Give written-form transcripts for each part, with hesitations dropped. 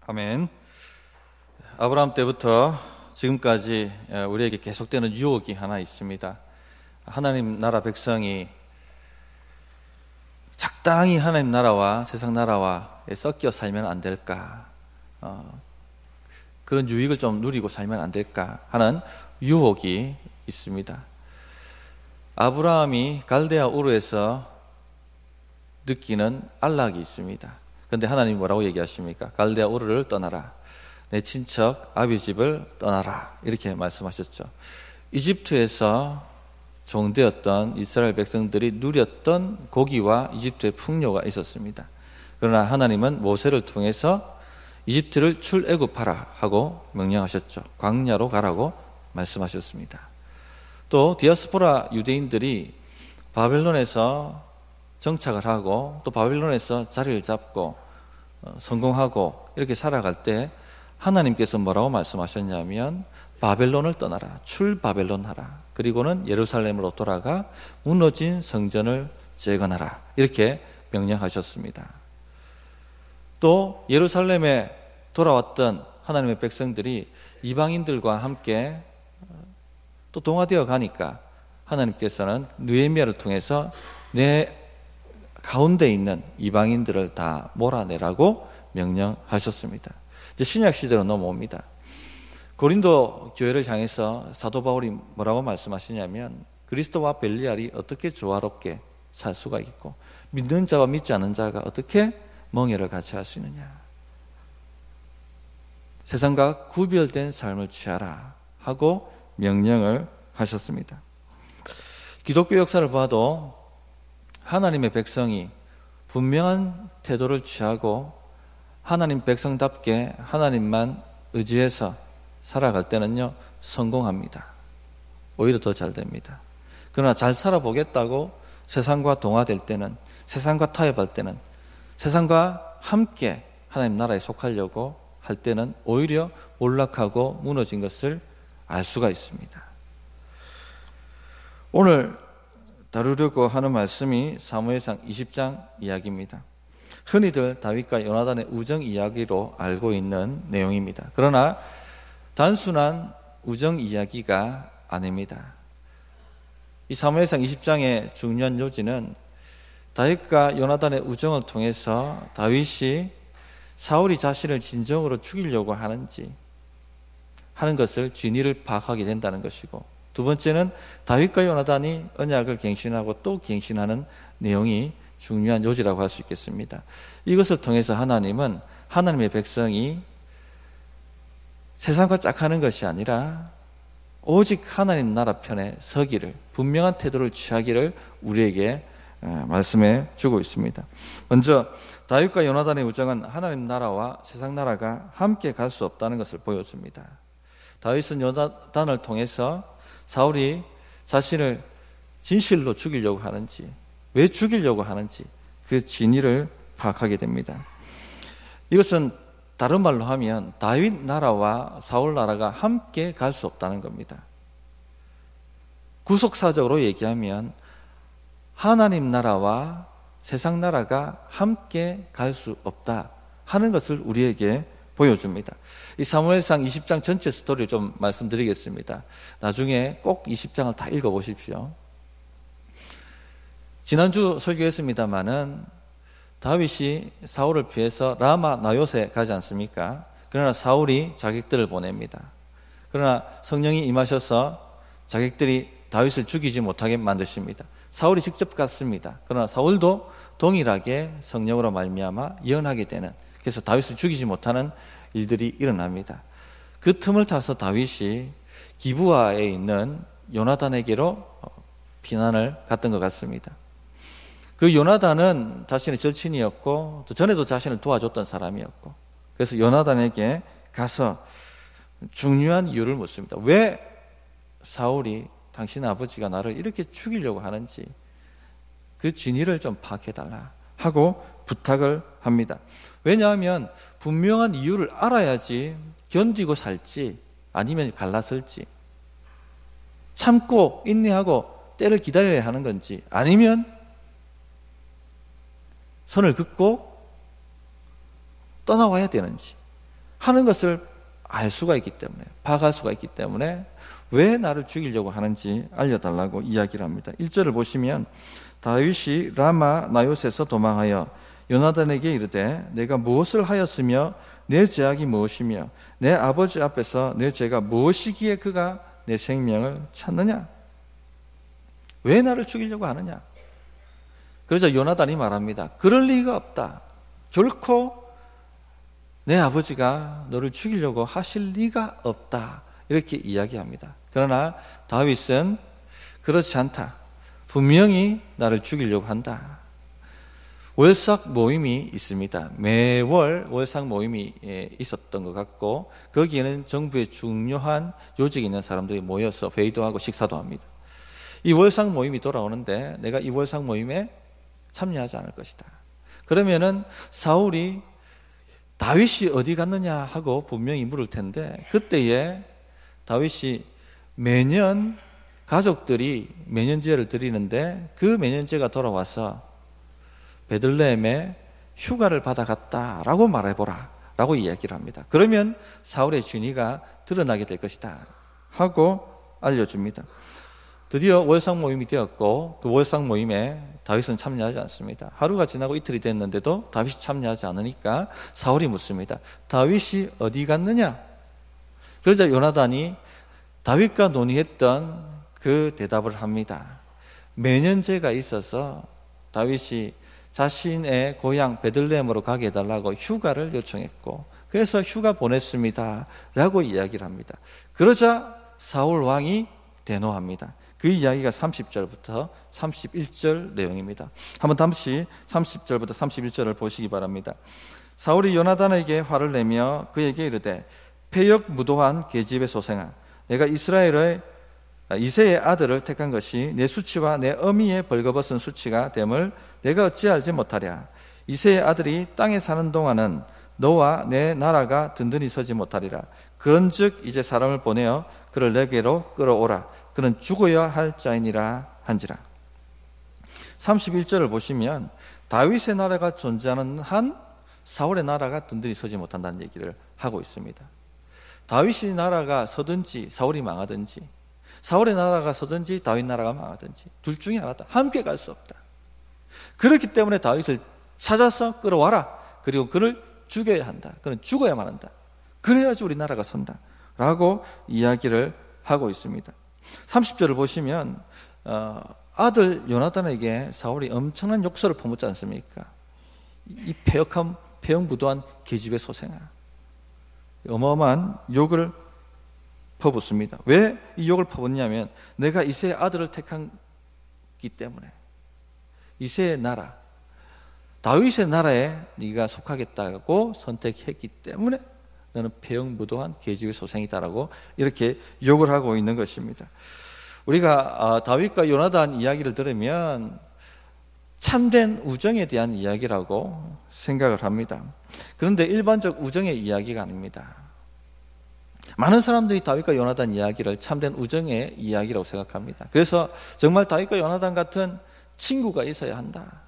아멘. 아브라함 때부터 지금까지 우리에게 계속되는 유혹이 하나 있습니다. 하나님 나라 백성이 적당히 하나님 나라와 세상 나라와 섞여 살면 안 될까? 그런 유익을 좀 누리고 살면 안 될까 하는 유혹이 있습니다. 아브라함이 갈대아 우르에서 느끼는 안락이 있습니다. 그런데 하나님이 뭐라고 얘기하십니까? 갈대아 우르를 떠나라. 내 친척 아비 집을 떠나라. 이렇게 말씀하셨죠. 이집트에서 종되었던 이스라엘 백성들이 누렸던 고기와 이집트의 풍요가 있었습니다. 그러나 하나님은 모세를 통해서 이집트를 출애굽하라 하고 명령하셨죠. 광야로 가라고 말씀하셨습니다. 또 디아스포라 유대인들이 바벨론에서 정착을 하고 또 바벨론에서 자리를 잡고 성공하고 이렇게 살아갈 때 하나님께서 뭐라고 말씀하셨냐면 바벨론을 떠나라. 출바벨론 하라. 그리고는 예루살렘으로 돌아가 무너진 성전을 재건하라. 이렇게 명령하셨습니다. 또 예루살렘에 돌아왔던 하나님의 백성들이 이방인들과 함께 또 동화되어 가니까 하나님께서는 느헤미야를 통해서 내 가운데 있는 이방인들을 다 몰아내라고 명령하셨습니다. 이제 신약 시대로 넘어옵니다. 고린도 교회를 향해서 사도 바울이 뭐라고 말씀하시냐면 그리스도와 벨리알이 어떻게 조화롭게 살 수가 있고 믿는 자와 믿지 않는 자가 어떻게 멍에를 같이 할 수 있느냐. 세상과 구별된 삶을 취하라 하고 명령을 하셨습니다. 기독교 역사를 봐도 하나님의 백성이 분명한 태도를 취하고 하나님 백성답게 하나님만 의지해서 살아갈 때는요 성공합니다. 오히려 더 잘 됩니다. 그러나 잘 살아보겠다고 세상과 동화될 때는, 세상과 타협할 때는, 세상과 함께 하나님 나라에 속하려고 할 때는 오히려 몰락하고 무너진 것을 알 수가 있습니다. 오늘 다루려고 하는 말씀이 사무엘상 20장 이야기입니다. 흔히들 다윗과 요나단의 우정 이야기로 알고 있는 내용입니다. 그러나 단순한 우정 이야기가 아닙니다. 이 사무엘상 20장의 중요한 요지는 다윗과 요나단의 우정을 통해서 다윗이 사울이 자신을 진정으로 죽이려고 하는지 하는 것을 진위를 파악하게 된다는 것이고, 두 번째는 다윗과 요나단이 언약을 갱신하고 또 갱신하는 내용이 중요한 요지라고 할 수 있겠습니다. 이것을 통해서 하나님은 하나님의 백성이 세상과 짝하는 것이 아니라 오직 하나님 나라 편에 서기를, 분명한 태도를 취하기를 우리에게 말씀해 주고 있습니다. 먼저 다윗과 요나단의 우정은 하나님 나라와 세상 나라가 함께 갈 수 없다는 것을 보여줍니다. 다윗은 요나단을 통해서 사울이 자신을 진실로 죽이려고 하는지, 왜 죽이려고 하는지 그 진위를 파악하게 됩니다. 이것은 다른 말로 하면 다윗 나라와 사울 나라가 함께 갈 수 없다는 겁니다. 구속사적으로 얘기하면 하나님 나라와 세상 나라가 함께 갈 수 없다 하는 것을 우리에게 보여줍니다. 이 사무엘상 20장 전체 스토리를 좀 말씀드리겠습니다. 나중에 꼭 20장을 다 읽어보십시오. 지난주 설교했습니다마는 다윗이 사울을 피해서 라마 나요세 가지 않습니까? 그러나 사울이 자객들을 보냅니다. 그러나 성령이 임하셔서 자객들이 다윗을 죽이지 못하게 만드십니다. 사울이 직접 갔습니다. 그러나 사울도 동일하게 성령으로 말미암아 예언하게 되는, 그래서 다윗을 죽이지 못하는 일들이 일어납니다. 그 틈을 타서 다윗이 기브아에 있는 요나단에게로 피난을 갔던 것 같습니다. 그 요나단은 자신의 절친이었고 또 전에도 자신을 도와줬던 사람이었고, 그래서 요나단에게 가서 중요한 이유를 묻습니다. 왜 사울이 당신 아버지가 나를 이렇게 죽이려고 하는지 그 진위를 좀 파악해달라 하고 부탁을 합니다. 왜냐하면 분명한 이유를 알아야지 견디고 살지 아니면 갈라설지, 참고 인내하고 때를 기다려야 하는 건지 아니면 선을 긋고 떠나와야 되는지 하는 것을 알 수가 있기 때문에, 파악할 수가 있기 때문에 왜 나를 죽이려고 하는지 알려달라고 이야기를 합니다. 1절을 보시면 다윗이 라마 나요스에서 도망하여 요나단에게 이르되 내가 무엇을 하였으며 내 죄악이 무엇이며 내 아버지 앞에서 내 죄가 무엇이기에 그가 내 생명을 찾느냐? 왜 나를 죽이려고 하느냐? 그러자 요나단이 말합니다. 그럴 리가 없다. 결코 내 아버지가 너를 죽이려고 하실 리가 없다. 이렇게 이야기합니다. 그러나 다윗은 그렇지 않다. 분명히 나를 죽이려고 한다. 월삭 모임이 있습니다. 매월 월삭 모임이 있었던 것 같고 거기에는 정부의 중요한 요직에 있는 사람들이 모여서 회의도 하고 식사도 합니다. 이 월삭 모임이 돌아오는데 내가 이 월삭 모임에 참여하지 않을 것이다. 그러면은 사울이 다윗이 어디 갔느냐 하고 분명히 물을 텐데 그때에 다윗이 매년 가족들이 매년제를 드리는데 그 매년제가 돌아와서 베들레헴에 휴가를 받아갔다라고 말해보라 라고 이야기를 합니다. 그러면 사울의 진위가 드러나게 될 것이다 하고 알려줍니다. 드디어 월삭 모임이 되었고 그 월삭 모임에 다윗은 참여하지 않습니다. 하루가 지나고 이틀이 됐는데도 다윗이 참여하지 않으니까 사울이 묻습니다. 다윗이 어디 갔느냐? 그러자 요나단이 다윗과 논의했던 그 대답을 합니다. 매년제가 있어서 다윗이 자신의 고향 베들레헴으로 가게 해달라고 휴가를 요청했고 그래서 휴가 보냈습니다 라고 이야기를 합니다. 그러자 사울 왕이 대노합니다. 그 이야기가 30절부터 31절 내용입니다. 한번 다시 30절부터 31절을 보시기 바랍니다. 사울이 요나단에게 화를 내며 그에게 이르되 패역무도한 계집의 소생아 내가 이스라엘의 이새의 아들을 택한 것이 내 수치와 내 어미의 벌거벗은 수치가 됨을 내가 어찌 알지 못하랴. 이새의 아들이 땅에 사는 동안은 너와 내 나라가 든든히 서지 못하리라. 그런즉 이제 사람을 보내어 그를 내게로 끌어오라. 그는 죽어야 할 자이니라 한지라. 31절을 보시면 다윗의 나라가 존재하는 한 사울의 나라가 든든히 서지 못한다는 얘기를 하고 있습니다. 다윗의 나라가 서든지 사울이 망하든지 사울의 나라가 서든지 다윗 나라가 망하든지 둘 중에 하나다. 함께 갈 수 없다. 그렇기 때문에 다윗을 찾아서 끌어와라. 그리고 그를 죽여야 한다. 그는 죽어야만 한다. 그래야지 우리 나라가 선다. 라고 이야기를 하고 있습니다. 30절을 보시면 아들 요나단에게 사울이 엄청난 욕설을 퍼붓지 않습니까? 이 패역무도한 계집의 소생아. 어마어마한 욕을 퍼붓습니다. 왜 이 욕을 퍼붓냐면 내가 이새의 아들을 택한기 때문에 이새의 나라 다윗의 나라에 네가 속하겠다고 선택했기 때문에 너는 패역무도한 계집의 소생이다라고 이렇게 욕을 하고 있는 것입니다. 우리가 다윗과 요나단 이야기를 들으면 참된 우정에 대한 이야기라고 생각을 합니다. 그런데 일반적 우정의 이야기가 아닙니다. 많은 사람들이 다윗과 요나단 이야기를 참된 우정의 이야기라고 생각합니다. 그래서 정말 다윗과 요나단 같은 친구가 있어야 한다.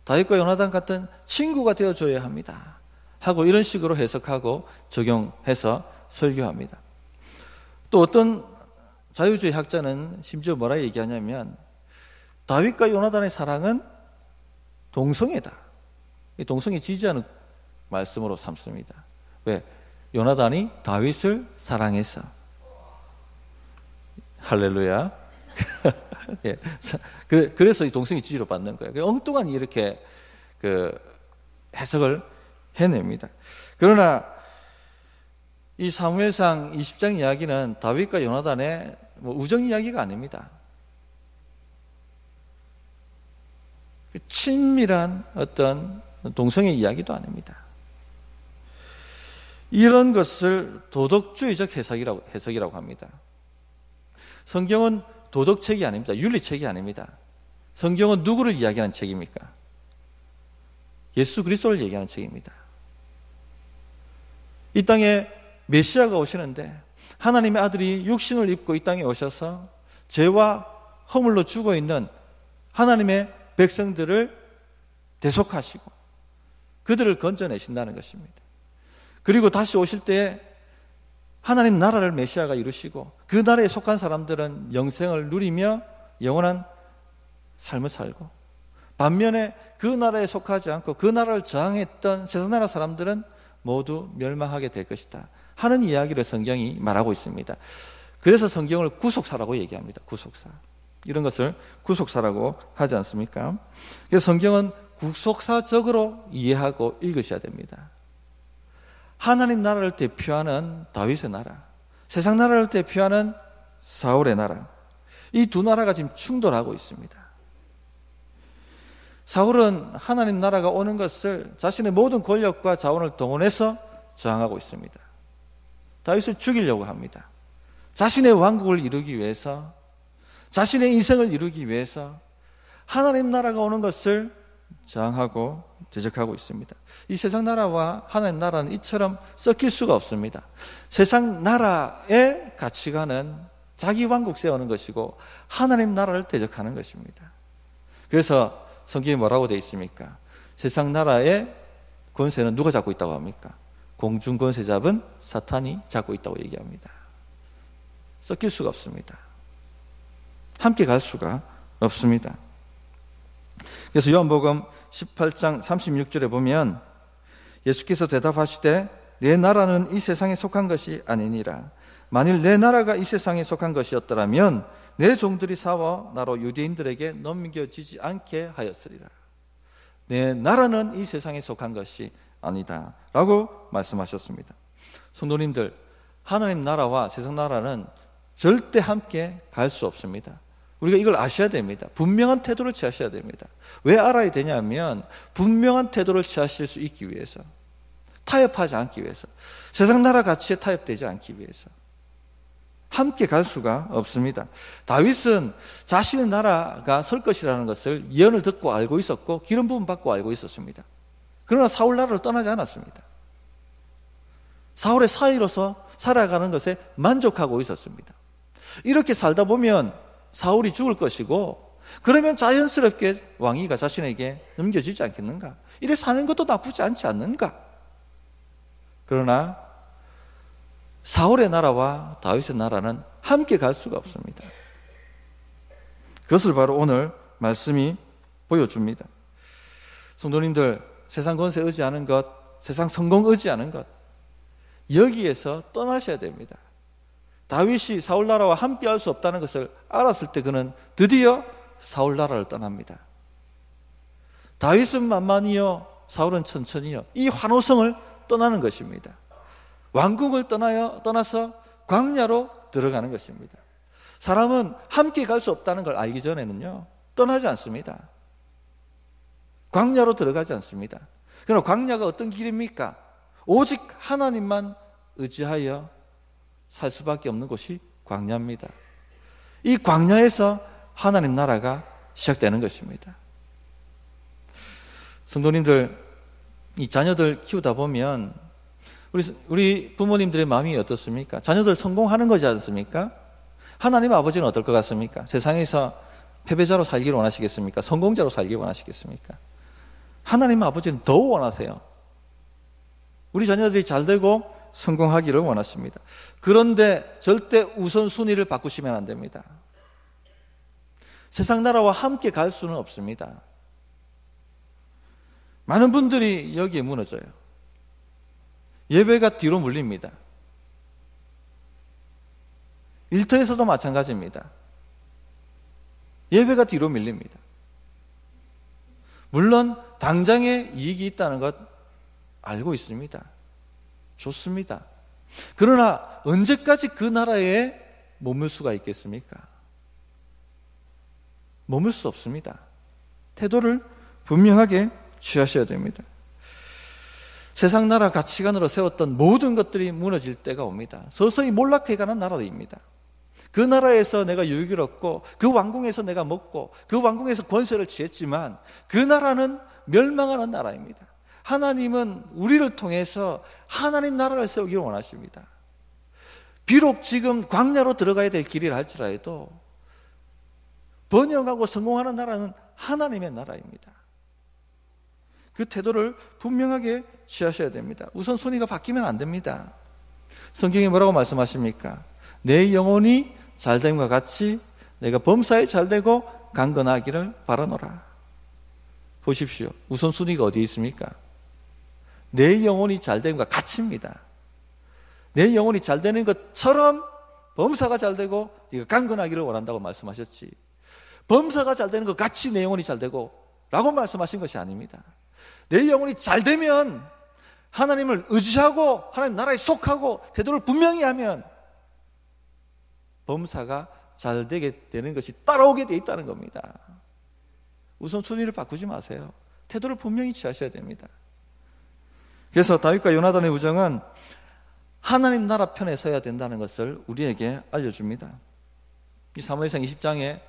다윗과 요나단 같은 친구가 되어줘야 합니다. 하고 이런 식으로 해석하고 적용해서 설교합니다. 또 어떤 자유주의 학자는 심지어 뭐라 얘기하냐면 다윗과 요나단의 사랑은 동성애다. 동성애 지지하는 말씀으로 삼습니다. 왜? 요나단이 다윗을 사랑해서. 할렐루야. 예. 그래서 이 동성애 지지로 받는 거예요. 엉뚱한 이렇게 해석을 해냅니다. 그러나 이 사무엘상 20장 이야기는 다윗과 요나단의 우정 이야기가 아닙니다. 친밀한 어떤 동성애 이야기도 아닙니다. 이런 것을 도덕주의적 해석이라고 합니다. 성경은 도덕책이 아닙니다. 윤리책이 아닙니다. 성경은 누구를 이야기하는 책입니까? 예수 그리스도를 얘기하는 책입니다. 이 땅에 메시아가 오시는데 하나님의 아들이 육신을 입고 이 땅에 오셔서 죄와 허물로 죽어 있는 하나님의 백성들을 대속하시고 그들을 건져내신다는 것입니다. 그리고 다시 오실 때에 하나님 나라를 메시아가 이루시고 그 나라에 속한 사람들은 영생을 누리며 영원한 삶을 살고, 반면에 그 나라에 속하지 않고 그 나라를 저항했던 세상 나라 사람들은 모두 멸망하게 될 것이다 하는 이야기를 성경이 말하고 있습니다. 그래서 성경을 구속사라고 얘기합니다. 구속사. 이런 것을 구속사라고 하지 않습니까? 그래서 성경은 구속사적으로 이해하고 읽으셔야 됩니다. 하나님 나라를 대표하는 다윗의 나라, 세상 나라를 대표하는 사울의 나라, 이 두 나라가 지금 충돌하고 있습니다. 사울은 하나님 나라가 오는 것을 자신의 모든 권력과 자원을 동원해서 저항하고 있습니다. 다윗을 죽이려고 합니다. 자신의 왕국을 이루기 위해서, 자신의 인생을 이루기 위해서 하나님 나라가 오는 것을 저항하고 대적하고 있습니다. 이 세상 나라와 하나님 나라는 이처럼 섞일 수가 없습니다. 세상 나라의 가치관은 자기 왕국 세우는 것이고 하나님 나라를 대적하는 것입니다. 그래서 성경에 뭐라고 되어 있습니까? 세상 나라의 권세는 누가 잡고 있다고 합니까? 공중 권세 잡은 사탄이 잡고 있다고 얘기합니다. 섞일 수가 없습니다. 함께 갈 수가 없습니다. 그래서 요한복음 18장 36절에 보면 예수께서 대답하시되 내 나라는 이 세상에 속한 것이 아니니라. 만일 내 나라가 이 세상에 속한 것이었더라면 내 종들이 싸워 나로 유대인들에게 넘겨지지 않게 하였으리라. 내 나라는 이 세상에 속한 것이 아니다 라고 말씀하셨습니다. 성도님들, 하나님 나라와 세상 나라는 절대 함께 갈 수 없습니다. 우리가 이걸 아셔야 됩니다. 분명한 태도를 취하셔야 됩니다. 왜 알아야 되냐면 분명한 태도를 취하실 수 있기 위해서, 타협하지 않기 위해서, 세상 나라 가치에 타협되지 않기 위해서 함께 갈 수가 없습니다. 다윗은 자신의 나라가 설 것이라는 것을 예언을 듣고 알고 있었고 기름 부음 받고 알고 있었습니다. 그러나 사울 나라를 떠나지 않았습니다. 사울의 사위로서 살아가는 것에 만족하고 있었습니다. 이렇게 살다 보면 사울이 죽을 것이고 그러면 자연스럽게 왕위가 자신에게 넘겨지지 않겠는가? 이래 사는 것도 나쁘지 않지 않는가? 그러나 사울의 나라와 다윗의 나라는 함께 갈 수가 없습니다. 그것을 바로 오늘 말씀이 보여줍니다. 성도님들, 세상 권세 의지하는 것, 세상 성공 의지하는 것, 여기에서 떠나셔야 됩니다. 다윗이 사울 나라와 함께 할 수 없다는 것을 알았을 때 그는 드디어 사울 나라를 떠납니다. 다윗은 만만히요, 사울은 천천히요, 이 환호성을 떠나는 것입니다. 왕국을 떠나서 광야로 들어가는 것입니다. 사람은 함께 갈 수 없다는 걸 알기 전에는요, 떠나지 않습니다. 광야로 들어가지 않습니다. 그러나 광야가 어떤 길입니까? 오직 하나님만 의지하여 살 수밖에 없는 곳이 광야입니다. 이 광야에서 하나님 나라가 시작되는 것입니다. 성도님들, 이 자녀들 키우다 보면 우리 부모님들의 마음이 어떻습니까? 자녀들 성공하는 거지 않습니까? 하나님 아버지는 어떨 것 같습니까? 세상에서 패배자로 살기를 원하시겠습니까? 성공자로 살기를 원하시겠습니까? 하나님 아버지는 더 원하세요. 우리 자녀들이 잘 되고 성공하기를 원하십니다. 그런데 절대 우선순위를 바꾸시면 안 됩니다. 세상 나라와 함께 갈 수는 없습니다. 많은 분들이 여기에 무너져요. 예배가 뒤로 물립니다. 일터에서도 마찬가지입니다. 예배가 뒤로 밀립니다. 물론 당장에 이익이 있다는 것 알고 있습니다. 좋습니다. 그러나 언제까지 그 나라에 머물 수가 있겠습니까? 머물 수 없습니다. 태도를 분명하게 취하셔야 됩니다. 세상 나라 가치관으로 세웠던 모든 것들이 무너질 때가 옵니다. 서서히 몰락해가는 나라입니다. 그 나라에서 내가 유익을 얻고 그 왕궁에서 내가 먹고 그 왕궁에서 권세를 취했지만 그 나라는 멸망하는 나라입니다. 하나님은 우리를 통해서 하나님 나라를 세우기를 원하십니다. 비록 지금 광야로 들어가야 될 길이라 할지라도 번영하고 성공하는 나라는 하나님의 나라입니다. 그 태도를 분명하게 취하셔야 됩니다. 우선순위가 바뀌면 안 됩니다. 성경이 뭐라고 말씀하십니까? 내 영혼이 잘됨과 같이 내가 범사에 잘되고 강건하기를 바라노라. 보십시오. 우선순위가 어디에 있습니까? 내 영혼이 잘됨과 같이입니다. 내 영혼이 잘되는 것처럼 범사가 잘되고 네가 강건하기를 원한다고 말씀하셨지, 범사가 잘되는 것 같이 내 영혼이 잘되고 라고 말씀하신 것이 아닙니다. 내 영혼이 잘되면 하나님을 의지하고 하나님 나라에 속하고 태도를 분명히 하면 범사가 잘되게 되는 것이 따라오게 돼 있다는 겁니다. 우선순위를 바꾸지 마세요. 태도를 분명히 취하셔야 됩니다. 그래서 다윗과 요나단의 우정은 하나님 나라 편에 서야 된다는 것을 우리에게 알려줍니다. 이 사무엘상 20장의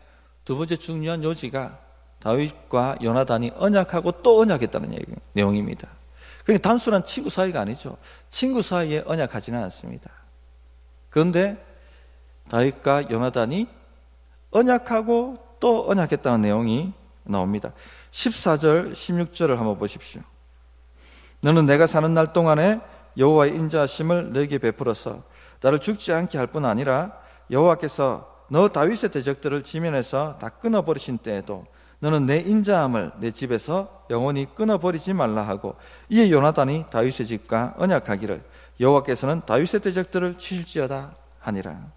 두 번째 중요한 요지가 다윗과 요나단이 언약하고 또 언약했다는 내용입니다. 그러니까 단순한 친구 사이가 아니죠. 친구 사이에 언약하지는 않습니다. 그런데 다윗과 요나단이 언약하고 또 언약했다는 내용이 나옵니다. 14절 16절을 한번 보십시오. 너는 내가 사는 날 동안에 여호와의 인자하심을 내게 베풀어서 나를 죽지 않게 할 뿐 아니라 여호와께서 너 다윗의 대적들을 지면에서 다 끊어버리신 때에도 너는 내 인자함을 내 집에서 영원히 끊어버리지 말라 하고, 이에 요나단이 다윗의 집과 언약하기를 여호와께서는 다윗의 대적들을 치실지어다 하니라.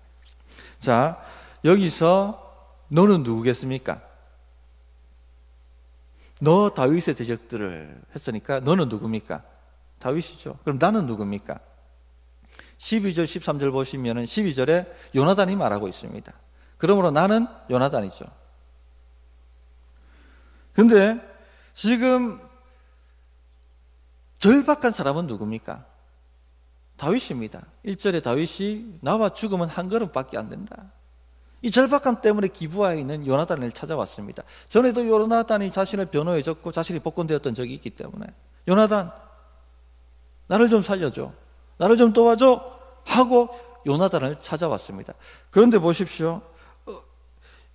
자, 여기서 너는 누구겠습니까? 너 다윗의 대적들을 했으니까 너는 누굽니까? 다윗이죠. 그럼 나는 누굽니까? 12절 13절 보시면 12절에 요나단이 말하고 있습니다. 그러므로 나는 요나단이죠. 근데 지금 절박한 사람은 누굽니까? 다윗입니다. 1절에 다윗이 나와 죽으면 한 걸음밖에 안 된다. 이 절박함 때문에 기부하에 있는 요나단을 찾아왔습니다. 전에도 요나단이 자신을 변호해줬고 자신이 복권되었던 적이 있기 때문에 요나단, 나를 좀 살려줘, 나를 좀 도와줘 하고 요나단을 찾아왔습니다. 그런데 보십시오.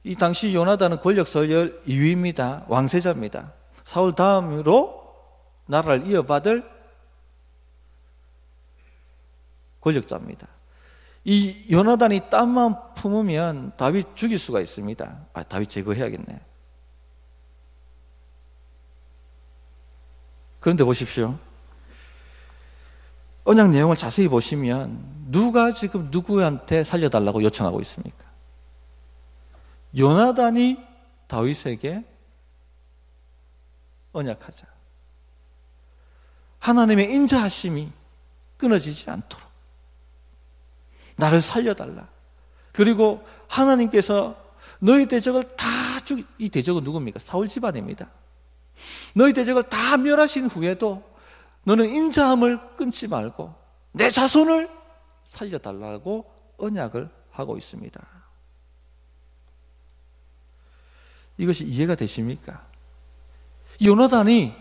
이 당시 요나단은 권력 서열 2위입니다. 왕세자입니다. 사울 다음으로 나라를 이어받을 권력자입니다. 이 요나단이 땀만 품으면 다윗 죽일 수가 있습니다. 다윗 제거해야겠네. 그런데 보십시오. 언약 내용을 자세히 보시면 누가 지금 누구한테 살려달라고 요청하고 있습니까? 요나단이 다윗에게 언약하자. 하나님의 인자하심이 끊어지지 않도록 나를 살려달라. 그리고 하나님께서 너희 대적을 다 이 대적은 누굽니까? 사울 집안입니다. 너희 대적을 다 멸하신 후에도 너는 인자함을 끊지 말고 내 자손을 살려달라고 언약을 하고 있습니다. 이것이 이해가 되십니까? 요나단이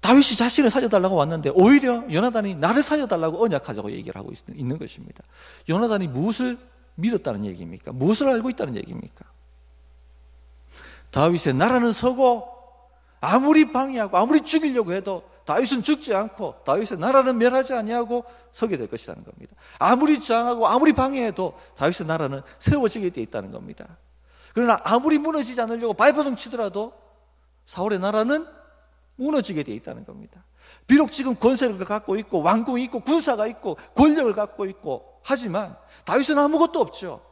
다윗이 자신을 살려달라고 왔는데 오히려 요나단이 나를 살려달라고 언약하자고 얘기를 하고 있는 것입니다. 요나단이 무엇을 믿었다는 얘기입니까? 무엇을 알고 있다는 얘기입니까? 다윗의 나라는 서고 아무리 방해하고 아무리 죽이려고 해도 다윗은 죽지 않고 다윗의 나라는 멸하지 아니하고 서게 될 것이라는 겁니다. 아무리 저항하고 아무리 방해해도 다윗의 나라는 세워지게 되어 있다는 겁니다. 그러나 아무리 무너지지 않으려고 발버둥 치더라도 사울의 나라는 무너지게 되어 있다는 겁니다. 비록 지금 권세를 갖고 있고 왕궁이 있고 군사가 있고 권력을 갖고 있고 하지만 다윗은 아무것도 없죠.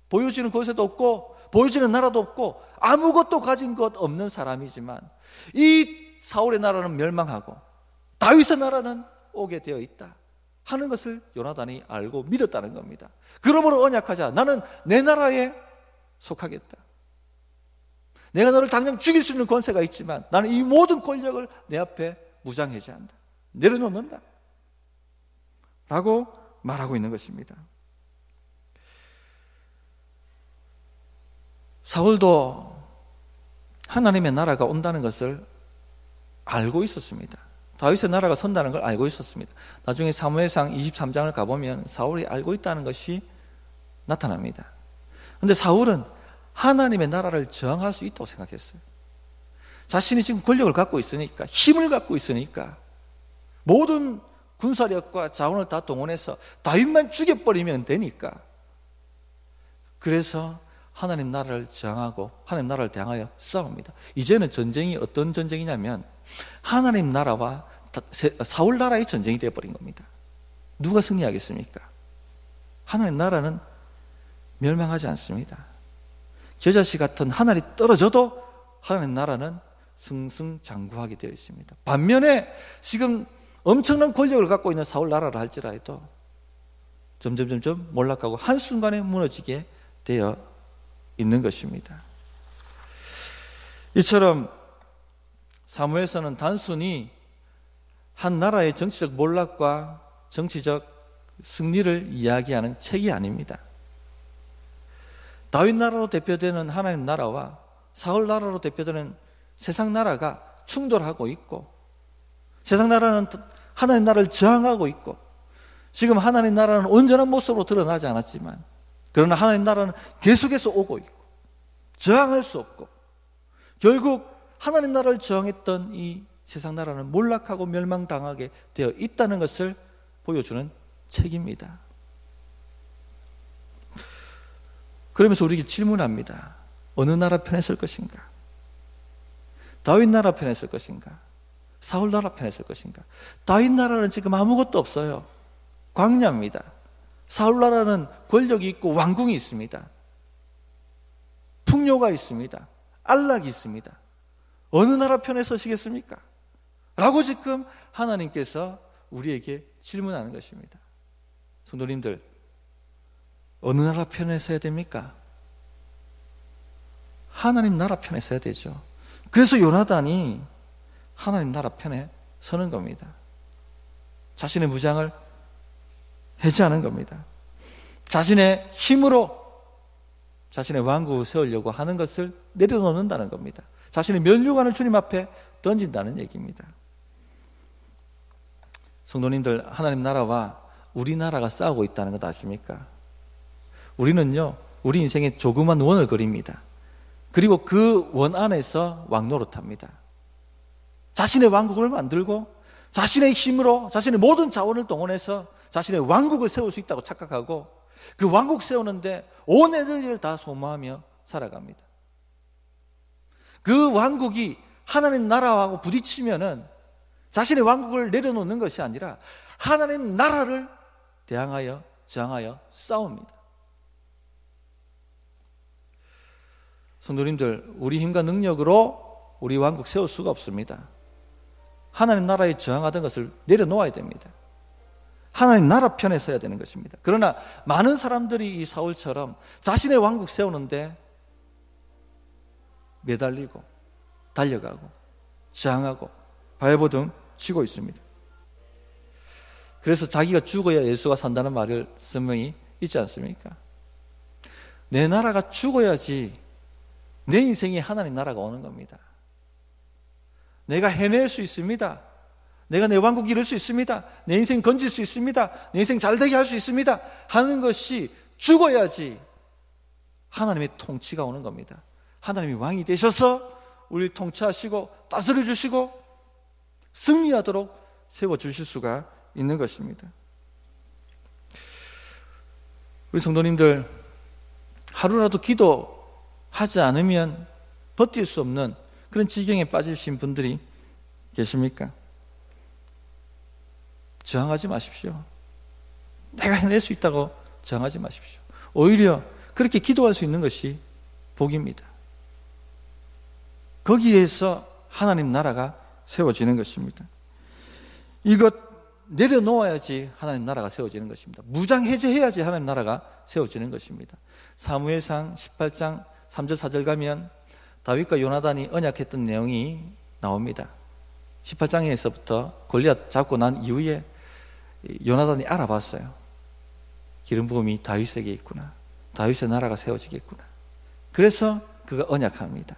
보여지는 권세도 없고 보여지는 나라도 없고 아무것도 가진 것 없는 사람이지만 이 사울의 나라는 멸망하고 다윗의 나라는 오게 되어 있다 하는 것을 요나단이 알고 믿었다는 겁니다. 그러므로 언약하자. 나는 내 나라에 속하겠다. 내가 너를 당장 죽일 수 있는 권세가 있지만 나는 이 모든 권력을 내 앞에 무장해제한다. 내려놓는다. 라고 말하고 있는 것입니다. 사울도 하나님의 나라가 온다는 것을 알고 있었습니다. 다윗의 나라가 선다는 걸 알고 있었습니다. 나중에 사무엘상 23장을 가보면 사울이 알고 있다는 것이 나타납니다. 그런데 사울은 하나님의 나라를 저항할 수 있다고 생각했어요. 자신이 지금 권력을 갖고 있으니까, 힘을 갖고 있으니까 모든 군사력과 자원을 다 동원해서 다윗만 죽여버리면 되니까, 그래서 하나님 나라를 저항하고 하나님 나라를 대항하여 싸웁니다. 이제는 전쟁이 어떤 전쟁이냐면 하나님 나라와 사울 나라의 전쟁이 되어버린 겁니다. 누가 승리하겠습니까? 하나님 나라는 멸망하지 않습니다. 겨자씨 같은 하늘이 떨어져도 하나님 나라는 승승장구하게 되어 있습니다. 반면에 지금 엄청난 권력을 갖고 있는 사울 나라를 할지라도 점점 몰락하고 한순간에 무너지게 되어 있는 것입니다. 이처럼 사무엘서는 단순히 한 나라의 정치적 몰락과 정치적 승리를 이야기하는 책이 아닙니다. 다윗 나라로 대표되는 하나님 나라와 사울 나라로 대표되는 세상 나라가 충돌하고 있고, 세상 나라는 하나님 나라를 저항하고 있고, 지금 하나님 나라는 온전한 모습으로 드러나지 않았지만, 그러나 하나님 나라는 계속해서 오고 있고 저항할 수 없고, 결국 하나님 나라를 저항했던 이 세상 나라는 몰락하고 멸망당하게 되어 있다는 것을 보여주는 책입니다. 그러면서 우리에게 질문합니다. 어느 나라 편에 설 것인가? 다윗 나라 편에 설 것인가? 사울 나라 편에 설 것인가? 다윗 나라는 지금 아무것도 없어요. 광야입니다. 사울 나라는 권력이 있고 왕궁이 있습니다. 풍요가 있습니다. 안락이 있습니다. 어느 나라 편에 서시겠습니까? 라고 지금 하나님께서 우리에게 질문하는 것입니다. 성도님들, 어느 나라 편에 서야 됩니까? 하나님 나라 편에 서야 되죠. 그래서 요나단이 하나님 나라 편에 서는 겁니다. 자신의 무장을 해제하는 겁니다. 자신의 힘으로 자신의 왕국을 세우려고 하는 것을 내려놓는다는 겁니다. 자신의 면류관을 주님 앞에 던진다는 얘기입니다. 성도님들, 하나님 나라와 우리나라가 싸우고 있다는 것 아십니까? 우리는요, 우리 인생에 조그만 원을 그립니다. 그리고 그 원 안에서 왕노릇합니다. 자신의 왕국을 만들고 자신의 힘으로 자신의 모든 자원을 동원해서 자신의 왕국을 세울 수 있다고 착각하고 그 왕국 세우는데 온 에너지를 다 소모하며 살아갑니다. 그 왕국이 하나님 나라하고 부딪히면은 자신의 왕국을 내려놓는 것이 아니라 하나님 나라를 대항하여 저항하여 싸웁니다. 성도님들, 우리 힘과 능력으로 우리 왕국 세울 수가 없습니다. 하나님 나라에 저항하던 것을 내려놓아야 됩니다. 하나님 나라 편에 서야 되는 것입니다. 그러나 많은 사람들이 이 사울처럼 자신의 왕국 세우는데 매달리고 달려가고 저항하고 발버둥 치고 있습니다. 그래서 자기가 죽어야 예수가 산다는 말을 분명히 있지 않습니까? 내 나라가 죽어야지 내 인생에 하나님 나라가 오는 겁니다. 내가 해낼 수 있습니다. 내가 내 왕국 이룰 수 있습니다. 내 인생 건질 수 있습니다. 내 인생 잘되게 할 수 있습니다. 하는 것이 죽어야지 하나님의 통치가 오는 겁니다. 하나님이 왕이 되셔서 우리를 통치하시고 다스려 주시고 승리하도록 세워주실 수가 있는 것입니다. 우리 성도님들, 하루라도 기도하지 않으면 버틸 수 없는 그런 지경에 빠지신 분들이 계십니까? 저항하지 마십시오. 내가 해낼 수 있다고 저항하지 마십시오. 오히려 그렇게 기도할 수 있는 것이 복입니다. 거기에서 하나님 나라가 세워지는 것입니다. 이것 내려놓아야지 하나님 나라가 세워지는 것입니다. 무장 해제해야지 하나님 나라가 세워지는 것입니다. 사무엘상 18장 3절 4절 가면 다윗과 요나단이 언약했던 내용이 나옵니다. 18장에서부터 골리앗 잡고 난 이후에 요나단이 알아봤어요. 기름 부음이 다윗에게 있구나. 다윗의 나라가 세워지겠구나. 그래서 그가 언약합니다.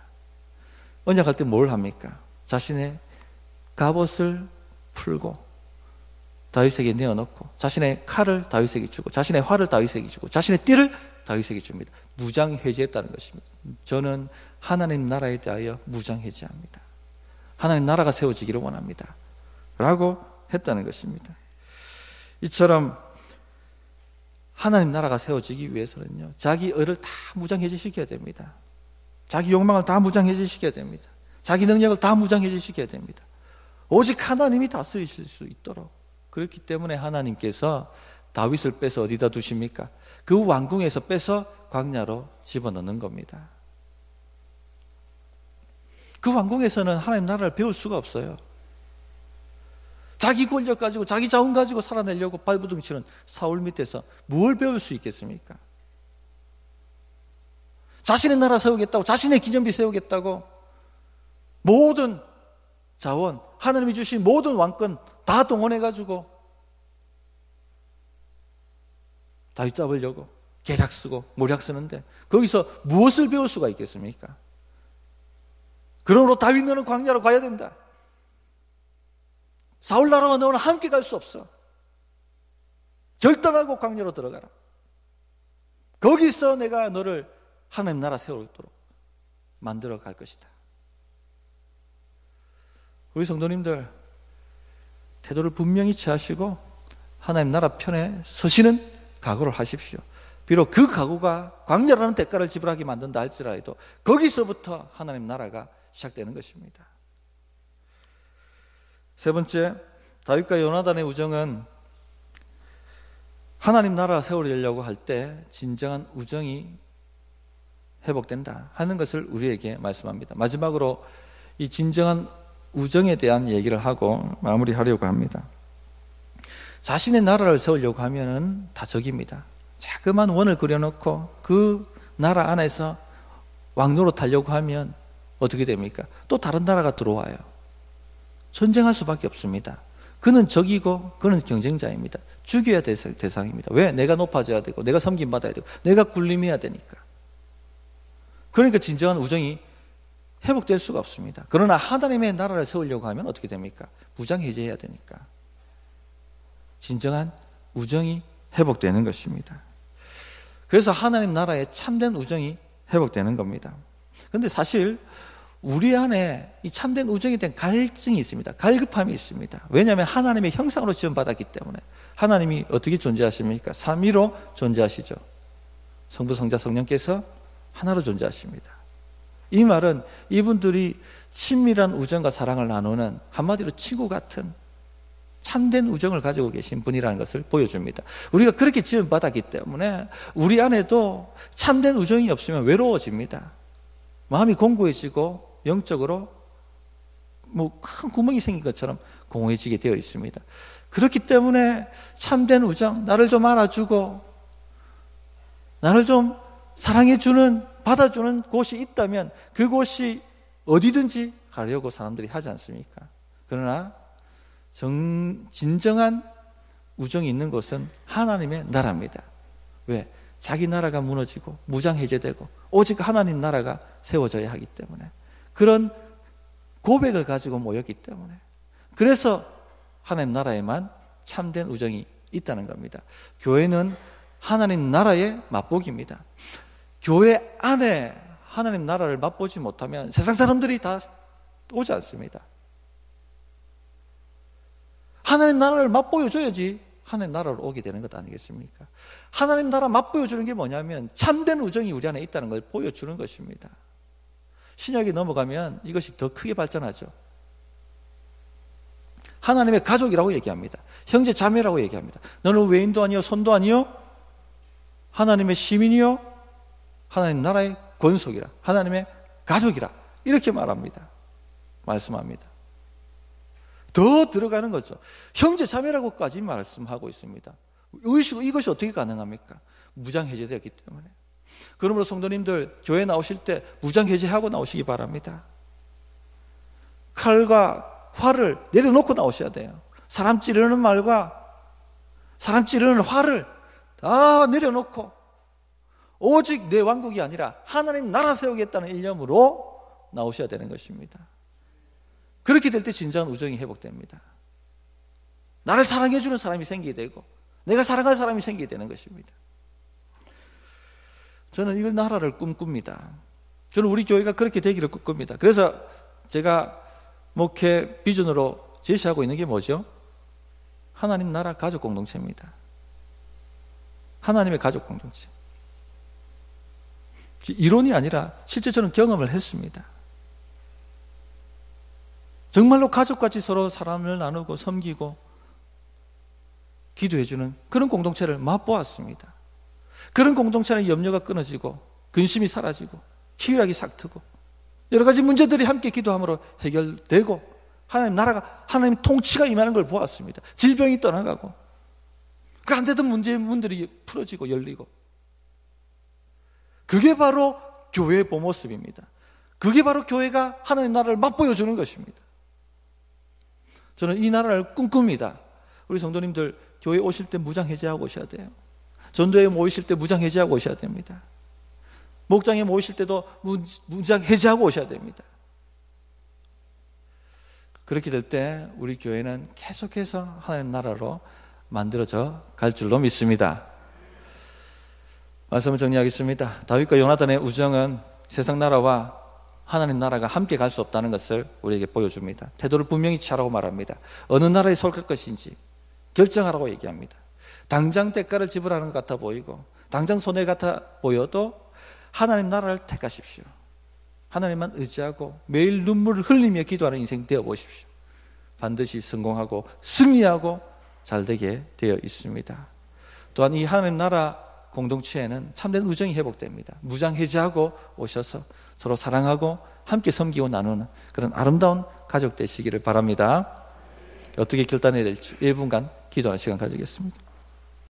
언약할 때 뭘 합니까? 자신의 갑옷을 풀고 다윗에게 내어놓고 자신의 칼을 다윗에게 주고 자신의 활을 다윗에게 주고 자신의 띠를 다윗에게 줍니다. 무장 해제했다는 것입니다. 저는 하나님 나라에 대하여 무장 해제합니다. 하나님 나라가 세워지기를 원합니다. 라고 했다는 것입니다. 이처럼 하나님 나라가 세워지기 위해서는요, 자기 의를 다 무장해제시켜야 됩니다. 자기 욕망을 다 무장해제시켜야 됩니다. 자기 능력을 다 무장해제시켜야 됩니다. 오직 하나님이 다스리실 수 있도록. 그렇기 때문에 하나님께서 다윗을 빼서 어디다 두십니까? 그 왕궁에서 빼서 광야로 집어넣는 겁니다. 그 왕궁에서는 하나님 나라를 배울 수가 없어요. 자기 권력 가지고 자기 자원 가지고 살아내려고 발부둥치는 사울 밑에서 뭘 배울 수 있겠습니까? 자신의 나라 세우겠다고, 자신의 기념비 세우겠다고 모든 자원, 하나님이 주신 모든 왕권 다 동원해가지고 다윗 잡으려고 계략 쓰고 모략 쓰는데 거기서 무엇을 배울 수가 있겠습니까? 그러므로 다윗 너는 광야로 가야 된다. 사울 나라와 너는 함께 갈 수 없어. 결단하고 광야로 들어가라. 거기서 내가 너를 하나님 나라 세우도록 만들어 갈 것이다. 우리 성도님들 태도를 분명히 취하시고 하나님 나라 편에 서시는 각오를 하십시오. 비록 그 각오가 광야라는 대가를 지불하게 만든다 할지라도 거기서부터 하나님 나라가 시작되는 것입니다. 세 번째, 다윗과 요나단의 우정은 하나님 나라 세우려고 할 때 진정한 우정이 회복된다 하는 것을 우리에게 말씀합니다. 마지막으로 이 진정한 우정에 대한 얘기를 하고 마무리하려고 합니다. 자신의 나라를 세우려고 하면은 다 적입니다. 자그만 원을 그려놓고 그 나라 안에서 왕노릇하려고 하면 어떻게 됩니까? 또 다른 나라가 들어와요. 전쟁할 수밖에 없습니다. 그는 적이고 그는 경쟁자입니다. 죽여야 될 대상입니다. 왜? 내가 높아져야 되고 내가 섬김받아야 되고 내가 군림해야 되니까. 그러니까 진정한 우정이 회복될 수가 없습니다. 그러나 하나님의 나라를 세우려고 하면 어떻게 됩니까? 무장해제해야 되니까. 진정한 우정이 회복되는 것입니다. 그래서 하나님 나라에 참된 우정이 회복되는 겁니다. 그런데 사실 우리 안에 이 참된 우정에 대한 갈증이 있습니다. 갈급함이 있습니다. 왜냐하면 하나님의 형상으로 지음받았기 때문에. 하나님이 어떻게 존재하십니까? 삼위로 존재하시죠. 성부, 성자, 성령께서 하나로 존재하십니다. 이 말은 이분들이 친밀한 우정과 사랑을 나누는 한마디로 친구 같은 참된 우정을 가지고 계신 분이라는 것을 보여줍니다. 우리가 그렇게 지음받았기 때문에 우리 안에도 참된 우정이 없으면 외로워집니다. 마음이 공고해지고 영적으로 큰 구멍이 생긴 것처럼 공허해지게 되어 있습니다. 그렇기 때문에 참된 우정, 나를 좀 알아주고 나를 좀 사랑해주는, 받아주는 곳이 있다면 그곳이 어디든지 가려고 사람들이 하지 않습니까? 그러나 진정한 우정이 있는 곳은 하나님의 나라입니다. 왜? 자기 나라가 무너지고 무장해제되고 오직 하나님 나라가 세워져야 하기 때문에, 그런 고백을 가지고 모였기 때문에, 그래서 하나님 나라에만 참된 우정이 있다는 겁니다. 교회는 하나님 나라의 맛보기입니다. 교회 안에 하나님 나라를 맛보지 못하면 세상 사람들이 다 오지 않습니다. 하나님 나라를 맛보여줘야지 하나님 나라로 오게 되는 것 아니겠습니까? 하나님 나라 맛보여주는 게 뭐냐면 참된 우정이 우리 안에 있다는 걸 보여주는 것입니다. 신약에 넘어가면 이것이 더 크게 발전하죠. 하나님의 가족이라고 얘기합니다. 형제 자매라고 얘기합니다. 너는 외인도 아니요 손도 아니요 하나님의 시민이요 하나님 나라의 권속이라, 하나님의 가족이라, 이렇게 말합니다. 말씀합니다. 더 들어가는 거죠. 형제 자매라고까지 말씀하고 있습니다. 이것이 어떻게 가능합니까? 무장 해제되었기 때문에. 그러므로 성도님들 교회 나오실 때 무장 해제하고 나오시기 바랍니다. 칼과 활을 내려놓고 나오셔야 돼요. 사람 찌르는 말과 사람 찌르는 활을 다 내려놓고 오직 내 왕국이 아니라 하나님 나라 세우겠다는 일념으로 나오셔야 되는 것입니다. 그렇게 될 때 진정한 우정이 회복됩니다. 나를 사랑해주는 사람이 생기게 되고 내가 사랑할 사람이 생기게 되는 것입니다. 저는 이 나라를 꿈꿉니다. 저는 우리 교회가 그렇게 되기를 꿈꿉니다. 그래서 제가 목회 비전으로 제시하고 있는 게 뭐죠? 하나님 나라 가족 공동체입니다. 하나님의 가족 공동체. 이론이 아니라 실제 저는 경험을 했습니다. 정말로 가족같이 서로 사람을 나누고 섬기고 기도해주는 그런 공동체를 맛보았습니다. 그런 공동체는 염려가 끊어지고 근심이 사라지고 희락이 싹트고 여러 가지 문제들이 함께 기도함으로 해결되고 하나님 나라가, 하나님 통치가 임하는 걸 보았습니다. 질병이 떠나가고 그 안 되던 문들이 풀어지고 열리고, 그게 바로 교회의 모습입니다. 그게 바로 교회가 하나님 나라를 맛보여주는 것입니다. 저는 이 나라를 꿈꿉니다. 우리 성도님들 교회 오실 때 무장 해제하고 오셔야 돼요. 전도회 모이실 때 무장 해제하고 오셔야 됩니다. 목장에 모이실 때도 무장 해제하고 오셔야 됩니다. 그렇게 될 때 우리 교회는 계속해서 하나님 나라로 만들어져 갈 줄로 믿습니다. 말씀을 정리하겠습니다. 다윗과 요나단의 우정은 세상 나라와 하나님 나라가 함께 갈 수 없다는 것을 우리에게 보여줍니다. 태도를 분명히 취하라고 말합니다. 어느 나라에 속할 것인지 결정하라고 얘기합니다. 당장 대가를 지불하는 것 같아 보이고 당장 손해 같아 보여도 하나님 나라를 택하십시오. 하나님만 의지하고 매일 눈물을 흘리며 기도하는 인생 되어 보십시오. 반드시 성공하고 승리하고 잘되게 되어 있습니다. 또한 이 하나님 나라 공동체에는 참된 우정이 회복됩니다. 무장 해제하고 오셔서 서로 사랑하고 함께 섬기고 나누는 그런 아름다운 가족 되시기를 바랍니다. 어떻게 결단해야 될지 1분간 기도하는 시간 가지겠습니다.